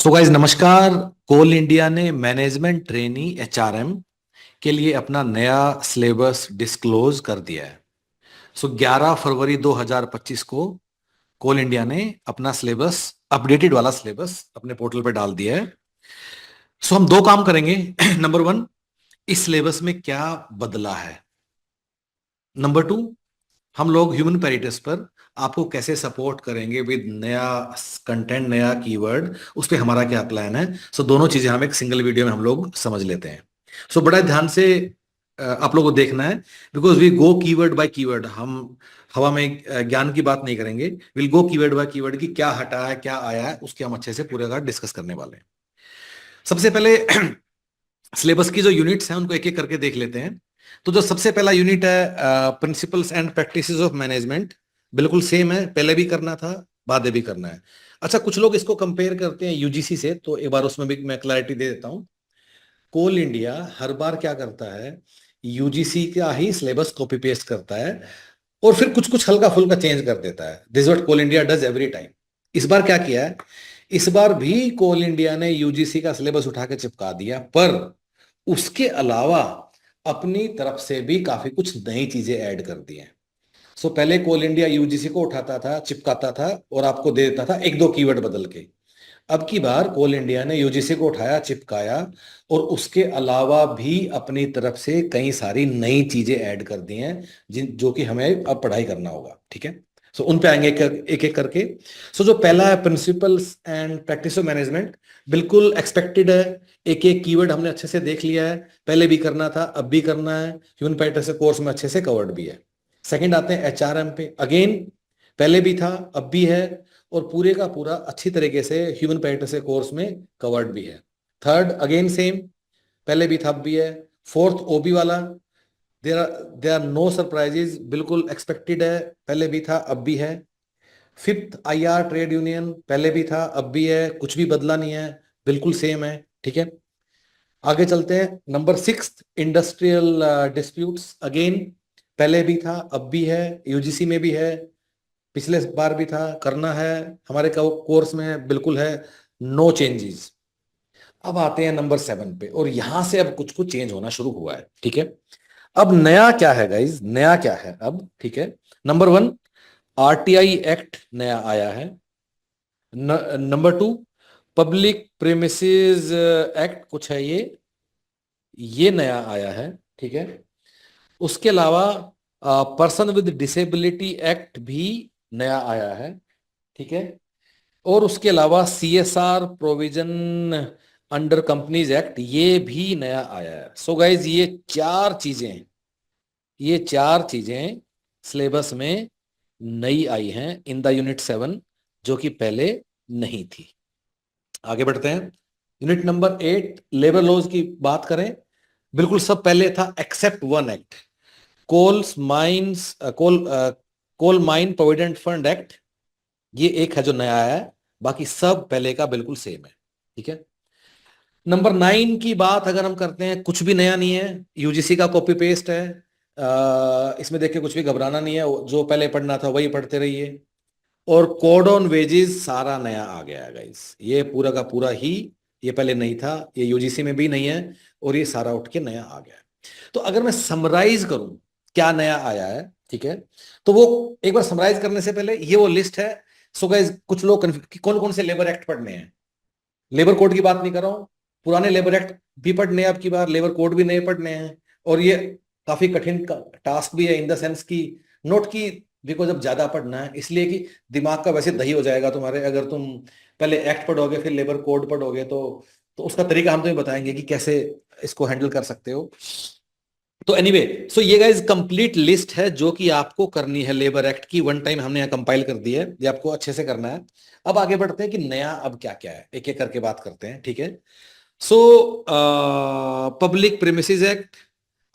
So guys नमस्कार। कोल India ने management trainee HRM के लिए अपना नया सिलेबस डिस्क्लोज कर दिया है। सो 11 फरवरी 2025 को कोल इंडिया ने अपना सिलेबस अपडेटेड वाला सिलेबस अपने पोर्टल पे डाल दिया है। सो हम दो काम करेंगे। नंबर वन, इस सिलेबस में क्या बदला है। नंबर टू, हम लोग ह्यूमन पेरिटस पर आपको कैसे सपोर्ट करेंगे विद नया कंटेंट, नया कीवर्ड, उस पे हमारा क्या प्लान है। सो दोनों चीजें हम एक सिंगल वीडियो में हम लोग समझ लेते हैं। सो बड़ा ध्यान से आप लोगों को देखना है, because we go keyword by keyword. हम हवा में ज्ञान की बात नहीं करेंगे, will go keyword by keyword की क्या हटा है क्या आया है उसके हम अच्छे से पूरे का डिस्कस करने वाले हैं। सबसे पहले सिलेबस की जो यूनिट्स हैं उनको एक एक करके देख लेते हैं। तो जो सबसे पहला यूनिट है principles and practices of management, बिल्कुल सेम है, पहले भी करना था, बाद में भी करना है। अच्छा, कुछ लोग इसको कंपेयर करते हैं यूजीसी से, तो एक बार उसमें भी मैं क्लैरिटी दे देता हूँ। कोल इंडिया हर बार क्या करता है, यूजीसी का ही सिलेबस कॉपी पेस्ट करता है और फिर कुछ कुछ हल्का फुल्का चेंज कर देता है। This what Coal India does every time. इस बार क्या किया है, इस बार भी कोल इंडिया ने यूजीसी का सिलेबस उठा के चिपका दिया, पर उसके अलावा अपनी तरफ से भी काफी कुछ नई चीजें ऐड कर दी हैं। सो पहले कोल इंडिया यूजीसी को उठाता था, चिपकाता था और आपको दे देता था एक दो कीवर्ड बदल के। अब की बार कोल इंडिया ने यूजीसी को उठाया, चिपकाया और उसके अलावा भी अपनी तरफ से कई सारी नई चीजें ऐड कर दी हैं, जिन जो कि हमें अब पढ़ाई करना होगा। ठीक है, सो उन पे आएंगे एक एक करके। सो जो पहला है principles and practice of management, बिल्कुल एक्सपेक्टेड है। एक एक कीवर्ड हमने अच्छे से देख लिया है, पहले भी करना था, अब भी करना है, ह्यूमन पैटर्न से कोर्स में अच्छे से कवर्ड भी है। सेकंड आते हैं एचआरएम पे, अगेन पहले भी था, अब भी है और पूरे का पूरा अच्छी तरीके से ह्यूमन पैरामीटर से कोर्स में कवर्ड भी है। थर्ड अगेन सेम, पहले भी था अब भी है। फोर्थ ओबी वाला, देर आर नो सरप्राइजेज, बिल्कुल एक्सपेक्टेड है, पहले भी था अब भी है। फिफ्थ आईआर ट्रेड यूनियन, पहले भी था अब भी है, कुछ भी बदला नहीं है, बिल्कुल सेम है। ठीक है, आगे चलते हैं। Number six, industrial disputes, again पहले भी था अब भी है, यूजीसी में भी है, पिछले बार भी था, करना है, हमारे कोर्स में बिल्कुल है, नो चेंजेस। अब आते हैं नंबर सेवन पे और यहां से अब कुछ कुछ चेंज होना शुरू हुआ है। ठीक है, अब नया क्या है गाइज, नया क्या है अब। ठीक है, नंबर वन, आरटीआई एक्ट नया आया है। Number two, public premises act कुछ है ये नया आया है। ठीक है, उसके अलावा पर्सन विद डिसेबिलिटी एक्ट भी नया आया है। ठीक है, और उसके अलावा CSR provision under companies act ये भी नया आया है। सो गाइज ये चार चीजें सिलेबस में नई आई हैं इन द यूनिट 7, जो कि पहले नहीं थी। आगे बढ़ते हैं। यूनिट नंबर 8, लेबर लॉज की बात करें, बिल्कुल सब पहले था except one act, coals mines coal coal mine provident fund act. ये एक है जो नया आया है, बाकी सब पहले का बिल्कुल सेम है। ठीक है, नंबर 9 की बात अगर हम करते हैं, कुछ भी नया नहीं है, यूजीसी का कॉपी पेस्ट है। इसमें देख के कुछ भी घबराना नहीं है, जो पहले पढ़ना था वही पढ़ते रहिए। और कोड ऑन वेजेस सारा नया आ गया है गाइस, ये पूरा का पूरा ही, ये पहले नहीं था, ये यूजीसी में भी नहीं है और ये सारा उठ के नया आ गया है। तो अगर मैं समराइज करूं क्या नया आया है, ठीक है, तो वो एक बार समराइज करने से पहले ये वो लिस्ट है। सो गाइस कुछ लोग कौन कौन से लेबर एक्ट पढ़ने हैं, लेबर कोड की बात नहीं कर रहा हूं, पुराने लेबर एक्ट भी पढ़ने हैं, अब की बार लेबर कोड भी नए पढ़ने हैं। और ये काफी कठिन टास्क भी है इन द सेंस की नोट की, बिकॉज अब ज्यादा पढ़ना है, इसलिए कि दिमाग का वैसे दही हो जाएगा तुम्हारे अगर तुम पहले एक्ट पढ़ोगे फिर लेबर कोड पढ़ोगे। तो उसका तरीका हम तुम्हें बताएंगे कि कैसे इसको हैंडल कर सकते हो। तो एनीवे, सो ये गाइज कंप्लीट लिस्ट है जो कि आपको करनी है लेबर एक्ट की। वन टाइम हमने यहाँ कंपाइल कर दी है, ये आपको अच्छे से करना है। अब आगे बढ़ते हैं कि नया अब क्या क्या है, एक एक करके बात करते हैं। ठीक है, so public premises act,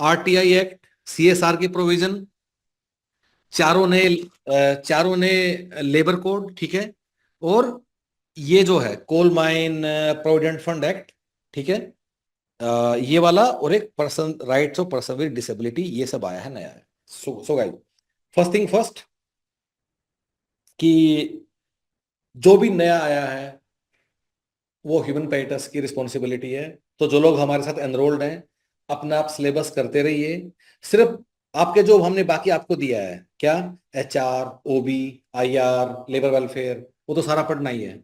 RTI act, CSR की प्रोविजन, चारों ने लेबर कोड। ठीक है, और ये जो है coal mine provident fund act. ठीक है, ये वाला और एक person rights of person with disability, ये सब आया है नया है। So guys, first thing first, कि जो भी नया आया है वो ह्यूमन पेटर्स की रिस्पॉन्सिबिलिटी है। तो जो लोग हमारे साथ एनरोल्ड हैं, अपना आप सिलेबस करते रहिए। सिर्फ आपके जो हमने बाकी आपको दिया है क्या, HR, OB, IR, labour welfare, वो तो सारा पढ़ना ही है।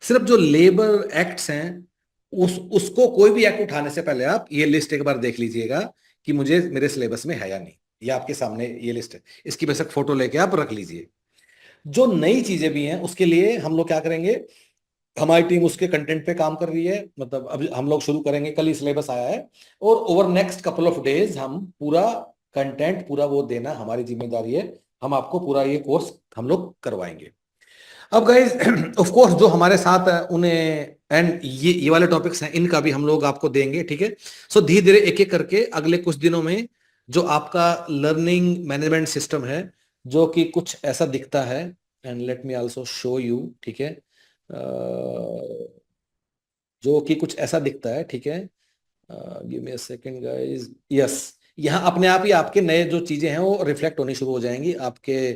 सिर्फ जो लेबर एक्ट्स हैं, उसको कोई भी एक्ट उठाने से पहले आप ये लिस्ट एक बार देख लीजिएगा कि मुझे मेरे सिलेबस में है या नहीं। ये आपके सामने ये लिस्ट है, इसकी बेशक फोटो लेके आप रख लीजिए। जो नई चीजें भी हैं उसके लिए हम लोग क्या करेंगे, हमारी टीम उसके कंटेंट पे काम कर रही है। मतलब अब हम लोग शुरू करेंगे, कल ही सिलेबस आया है, और over next couple of days हम पूरा कंटेंट पूरा वो देना हमारी जिम्मेदारी है। हम आपको पूरा ये कोर्स हम लोग करवाएंगे। अब गाइज ऑफ कोर्स जो हमारे साथ है उन्हें, एंड ये वाले टॉपिक्स हैं, इनका भी हम लोग आपको देंगे, ठीक है। सो धीरे धीरे एक एक करके अगले कुछ दिनों में जो आपका लर्निंग मैनेजमेंट सिस्टम है, जो कि कुछ ऐसा दिखता है, and let me also show you, ठीक है, जो कि कुछ ऐसा दिखता है, ठीक है। Give me a second guys, yes. यहाँ अपने आप ही आपके नए जो चीजें हैं वो रिफ्लेक्ट होनी शुरू हो जाएंगी आपके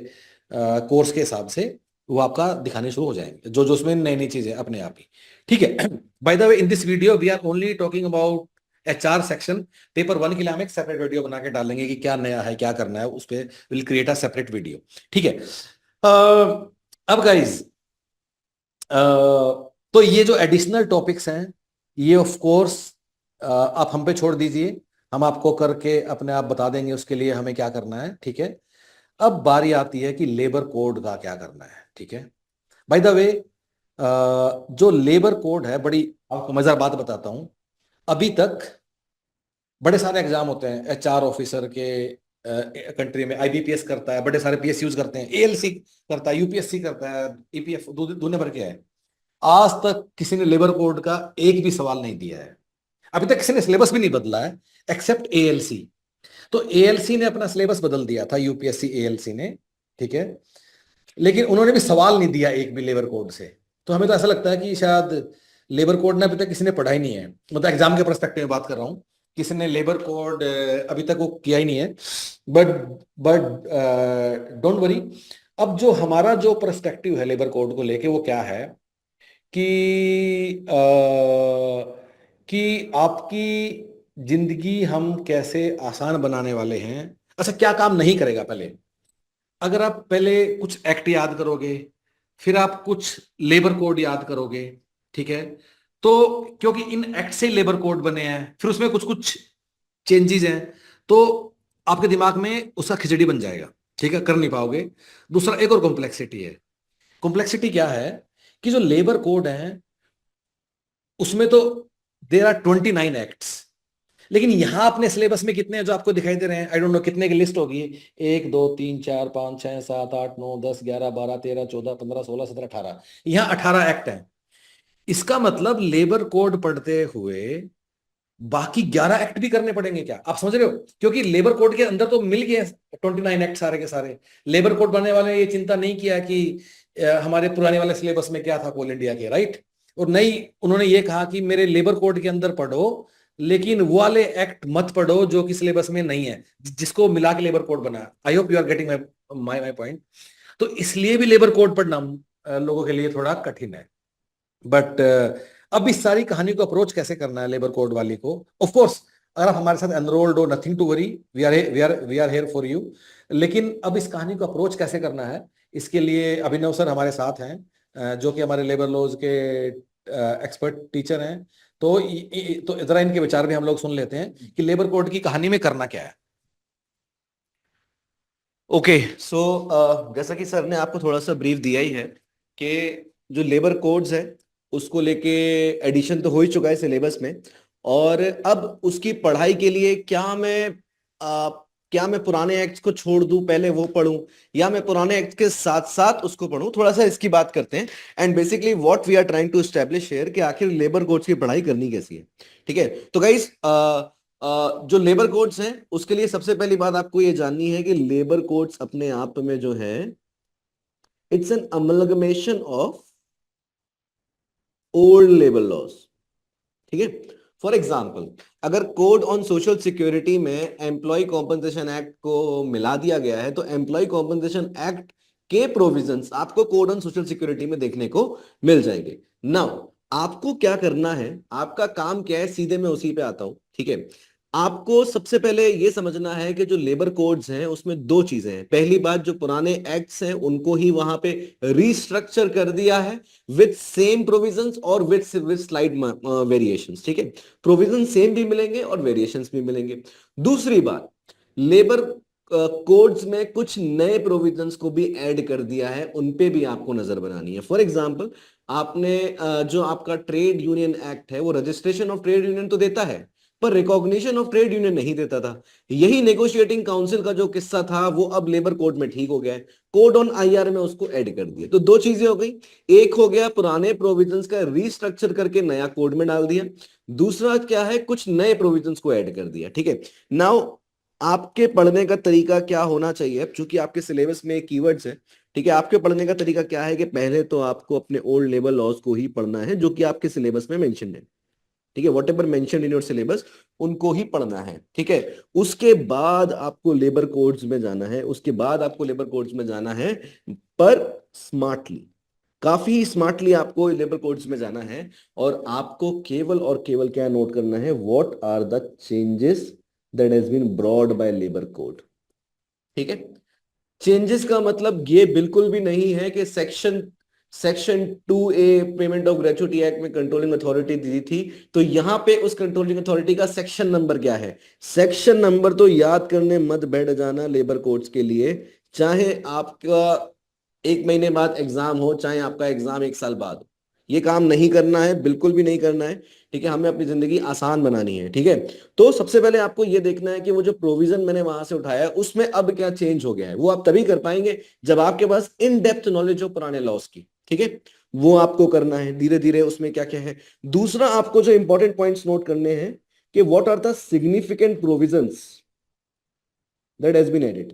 कोर्स के हिसाब से। वो आपका दिखाने शुरू हो जाएंगे, जो जो उसमें नई नई चीजें अपने आप ही, ठीक है। By the way, in this video we are only talking about HR section. Paper 1 के लिए हम एक सेपरेट वीडियो बना के डालेंगे कि क्या नया है, क्या करना है, उस पर will create a separate video, ठीक है। अब गाइज, तो ये जो एडिशनल टॉपिक्स हैं, ये ऑफ कोर्स आप हम पे छोड़ दीजिए, हम आपको करके अपने आप बता देंगे उसके लिए हमें क्या करना है, ठीक है। अब बारी आती है कि लेबर कोड का क्या करना है, ठीक है। बाय द वे, जो लेबर कोड है, बड़ी आपको मजेदार बात बताता हूं। अभी तक बड़े सारे एग्जाम होते हैं HR ऑफिसर के, कंट्री में IBPS करता है, बड़े सारे PSUs करते हैं, ALC करता है, UPSC करता है, EPF, दुनिया भर के है। आज तक किसी ने लेबर कोड का एक भी सवाल नहीं दिया है। अभी तक किसी ने सिलेबस भी नहीं बदला है, एक्सेप्ट ALC। तो ALC ने अपना सिलेबस बदल दिया था, UPSC ALC ने, ठीक है। लेकिन उन्होंने भी सवाल नहीं दिया एक भी लेबर कोड से। तो हमें तो ऐसा लगता है कि शायद लेबर कोड ने अभी तक किसी ने पढ़ा ही नहीं है, मतलब एग्जाम के परस्पेक्टिव में बात कर रहा हूँ। किसी ने लेबर कोड अभी तक वो किया ही नहीं है। But but don't worry. अब जो हमारा जो परस्पेक्टिव है लेबर कोड को लेके, वो क्या है कि आपकी जिंदगी हम कैसे आसान बनाने वाले हैं। अच्छा, क्या काम नहीं करेगा पहले, अगर आप पहले कुछ एक्ट याद करोगे, फिर आप कुछ लेबर कोड याद करोगे, ठीक है। तो क्योंकि इन एक्ट से लेबर कोड बने हैं, फिर उसमें कुछ कुछ चेंजेस हैं, तो आपके दिमाग में उसका खिचड़ी बन जाएगा, ठीक है, कर नहीं पाओगे। दूसरा, एक और कॉम्प्लेक्सिटी है। कॉम्प्लेक्सिटी क्या है कि जो लेबर कोड है उसमें तो देर आर 29 एक्ट्स, लेकिन यहां अपने सिलेबस में कितने हैं जो आपको दिखाई दे रहे हैं, आई डोंट नो कितने की लिस्ट होगी। 1 2 3 4 5 6 7 8 9 10 11 12 13 14 15 16 17 18, यहाँ 18 एक्ट हैं। इसका मतलब लेबर कोड पढ़ते हुए बाकी 11 एक्ट भी करने पड़ेंगे क्या, आप समझ रहे हो? क्योंकि लेबर कोड के अंदर तो मिल गए 29 एक्ट सारे के सारे। लेबर कोड बनाने वाले ने ये चिंता नहीं किया कि हमारे पुराने वाले सिलेबस में क्या था कोल इंडिया के, राइट। और नहीं, उन्होंने ये कहा कि मेरे लेबर कोड के अंदर पढ़ो, लेकिन वो वाले एक्ट मत पढ़ो जो कि सिलेबस में नहीं है, जिसको मिला के लेबर कोड बना। I hope you are getting my my point. तो इसलिए भी लेबर कोड पढ़ना लोगों के लिए थोड़ा कठिन है। बट अब इस सारी कहानी को अप्रोच कैसे करना है लेबर कोड वाली को, ऑफ कोर्स अगर आप हमारे साथ एनरोल्ड हो, nothing to worry, we are here for you. लेकिन अब इस कहानी को अप्रोच कैसे करना है, इसके लिए अभिनव सर हमारे साथ हैं, जो कि हमारे लेबर लॉज के एक्सपर्ट टीचर हैं। तो जरा इनके विचार भी हम लोग सुन लेते हैं कि लेबर कोड की कहानी में करना क्या है। ओके, सो जैसा कि सर ने आपको थोड़ा सा ब्रीफ दिया ही है कि जो लेबर कोड्स है उसको लेके एडिशन तो हो ही चुका है सिलेबस में। और अब उसकी पढ़ाई के लिए क्या मैं पुराने एक्ट्स को छोड़ दूं, पहले वो पढूं, या मैं पुराने एक्ट के साथ साथ उसको पढूं, थोड़ा सा इसकी बात करते हैं। And basically what we are trying to establish here कि आखिर लेबर कोड्स की पढ़ाई करनी कैसी है। ठीक है, तो गाइस, जो लेबर कोड्स हैं उसके लिए सबसे पहली बात आपको ये जाननी है कि लेबर कोड्स अपने आप में जो है, it's an amalgamation of old labour laws. ठीक है, फॉर एग्जाम्पल, अगर कोड ऑन सोशल सिक्योरिटी में एम्प्लॉय कॉम्पनसेशन एक्ट को मिला दिया गया है, तो एम्प्लॉय कॉम्पनसेशन एक्ट के प्रोविजंस आपको कोड ऑन सोशल सिक्योरिटी में देखने को मिल जाएंगे। नाउ आपको क्या करना है, आपका काम क्या है, सीधे मैं उसी पे आता हूं, ठीक है। आपको सबसे पहले ये समझना है कि जो लेबर कोड्स हैं उसमें दो चीजें हैं। पहली बात, जो पुराने एक्ट्स हैं उनको ही वहां पे रीस्ट्रक्चर कर दिया है विथ सेम प्रोविजंस और विथ स्लाइड वेरिएशंस, ठीक है। प्रोविजन सेम भी मिलेंगे और वेरिएशंस भी मिलेंगे। दूसरी बात, लेबर कोड्स में कुछ नए प्रोविजंस को भी ऐड कर दिया है, उन पे भी आपको नजर बनानी है। फॉर एग्जांपल, आपने जो आपका ट्रेड यूनियन एक्ट है वो रजिस्ट्रेशन ऑफ ट्रेड यूनियन तो देता है, पर रिकॉग्निशन ऑफ ट्रेड यूनियन नहीं देता था। यही नेगोशिएटिंग काउंसिल का जो किस्सा था वो अब लेबर कोड में ठीक हो गया है, कोड ऑन आईआर में उसको ऐड कर दिया। तो दो चीजें हो गई, एक हो गया पुराने प्रोविजंस का रीस्ट्रक्चर करके नया कोड में डाल दिया, दूसरा क्या है, कुछ नए प्रोविजंस को ऐड कर दिया, ठीक है। नाउ आपके पढ़ने का तरीका क्या होना चाहिए, चूंकि आपके सिलेबस में कीवर्ड्स है, ठीक है। आपके पढ़ने का तरीका क्या है कि पहले तो आपको अपने ओल्ड लेबर लॉज को ही पढ़ना है जो कि आपके सिलेबस में मेंशन है, ठीक है। What ever mention in your syllabus उनको ही पढ़ना है, ठीक है। उसके बाद आपको लेबर कोड्स में जाना है, उसके बाद आपको लेबर कोड्स में जाना है, पर स्मार्टली, काफी स्मार्टली आपको लेबर कोड्स में जाना है। और आपको केवल और केवल क्या नोट करना है, what are the changes that has been brought by labour code, ठीक है। चेंजेस का मतलब ये बिल्कुल भी नहीं है कि section 2A payment of gratuity act में कंट्रोलिंग अथॉरिटी दी थी, तो यहां पे उस कंट्रोलिंग अथॉरिटी का सेक्शन नंबर क्या है। सेक्शन नंबर तो याद करने मत बैठ जाना लेबर कोड्स के लिए, चाहे आपका 1 महीने बाद एग्जाम हो, चाहे आपका एग्जाम 1 साल बाद हो। ये काम नहीं करना है, बिल्कुल भी नहीं करना है, ठीक है। हमें अपनी जिंदगी आसान बनानी है, ठीक है। तो सबसे पहले आपको ये देखना है कि वो जो प्रोविजन मैंने वहां से उठाया है उसमें अब क्या चेंज हो गया है। वो आप तभी कर पाएंगे जब आपके पास इन डेप्थ नॉलेज हो पुराने लॉस की, ठीक है। वो आपको करना है धीरे धीरे, उसमें क्या क्या है। दूसरा, आपको जो इंपॉर्टेंट पॉइंट्स नोट करने हैं कि what are the significant provisions that has been added,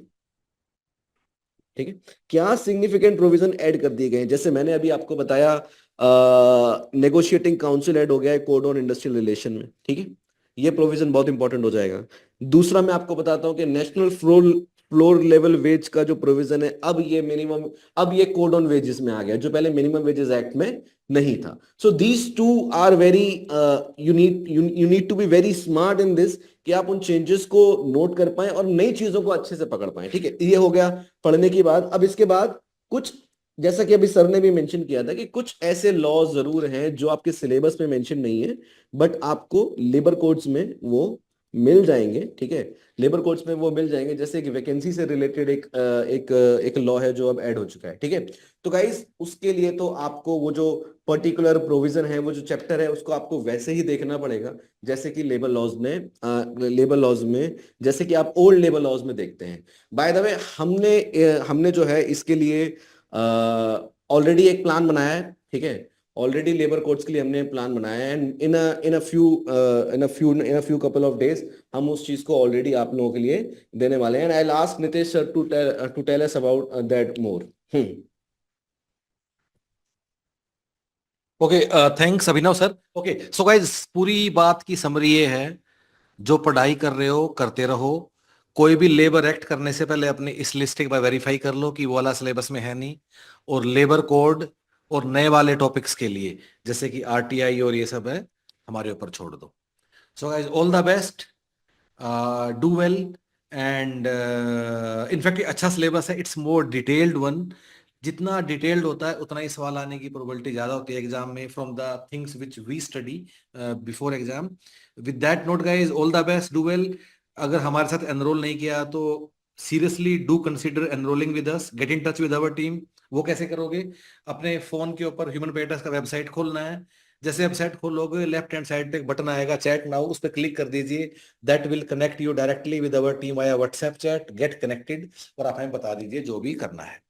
ठीक है। क्या सिग्निफिकेंट प्रोविजन ऐड कर दिए गए हैं, जैसे मैंने अभी आपको बताया, नेगोशिएटिंग काउंसिल ऐड हो गया है कोड ऑन इंडस्ट्रियल रिलेशन में, ठीक है। ये प्रोविजन बहुत इंपॉर्टेंट हो जाएगा। दूसरा, मैं आपको बताता हूं कि national floor floor level wage का जो प्रोविजन है, अब ये मिनिमम, अब ये कोड ऑन वेजेस में आ गया, जो पहले मिनिमम वेजेस एक्ट में नहीं था। So these two are very, you need to be very smart in this, कि आप उन चेंजेस को नोट कर पाए और नई चीजों को अच्छे से पकड़ पाए, ठीक है। ये हो गया पढ़ने की बात। अब इसके बाद कुछ, जैसा कि अभी सर ने भी मेंशन किया था कि कुछ ऐसे लॉज जरूर हैं जो आपके सिलेबस में मेंशन नहीं है, बट आपको लेबर कोड्स में वो मिल जाएंगे, ठीक है। लेबर कोड्स में वो मिल जाएंगे, जैसे कि वैकेंसी से रिलेटेड एक लॉ है जो अब ऐड हो चुका है, ठीक है। तो गाइस, उसके लिए तो आपको वो जो पर्टिकुलर प्रोविजन है, वो जो चैप्टर है, उसको आपको वैसे ही देखना पड़ेगा जैसे कि लेबर लॉज में, जैसे कि आप ओल्ड लेबर लॉज में देखते हैं। बाय द वे, हमने जो है इसके लिए ऑलरेडी एक प्लान बनाया है, ठीक है। ऑलरेडी लेबर कोड्स के लिए हमने प्लान बनाया है, and in a few couple of days हम उस चीज को ऑलरेडी आप लोगों के लिए देने वाले हैं। I last Nitesh sir to tell us about that more. Okay, thanks Abhinav sir. Okay, so guys, पूरी बात की समरी ये है, जो पढ़ाई कर रहे हो करते रहो। कोई भी लेबर एक्ट करने से पहले अपने इस लिस्ट एक बार वेरीफाई कर लो कि वो वाला सिलेबस में है नहीं। और लेबर कोड और नए वाले टॉपिक्स के लिए, जैसे कि आरटीआई और ये सब है, हमारे ऊपर छोड़ दो। So guys, all the best, do well. And in fact अच्छा सिलेबस है, इट्स मोर डिटेल्ड वन। जितना डिटेल्ड होता है उतना ही सवाल आने की प्रोबेबिलिटी ज्यादा होती है एग्जाम में, from the things which we study before exam. With that note guys, all the best, do well. अगर हमारे साथ एनरोल नहीं किया तो seriously do consider enrolling with us, get in touch with our team. वो कैसे करोगे? अपने फोन के ऊपर ह्यूमन पेटर्स का वेबसाइट खोलना है। जैसे वेबसाइट खोलोगे, लेफ्ट हैंड साइड पे एक बटन आएगा, चैट नाउ, उस पर क्लिक कर दीजिए। That will connect you directly with our team via WhatsApp chat. Get connected और आप हमें बता दीजिए जो भी करना है।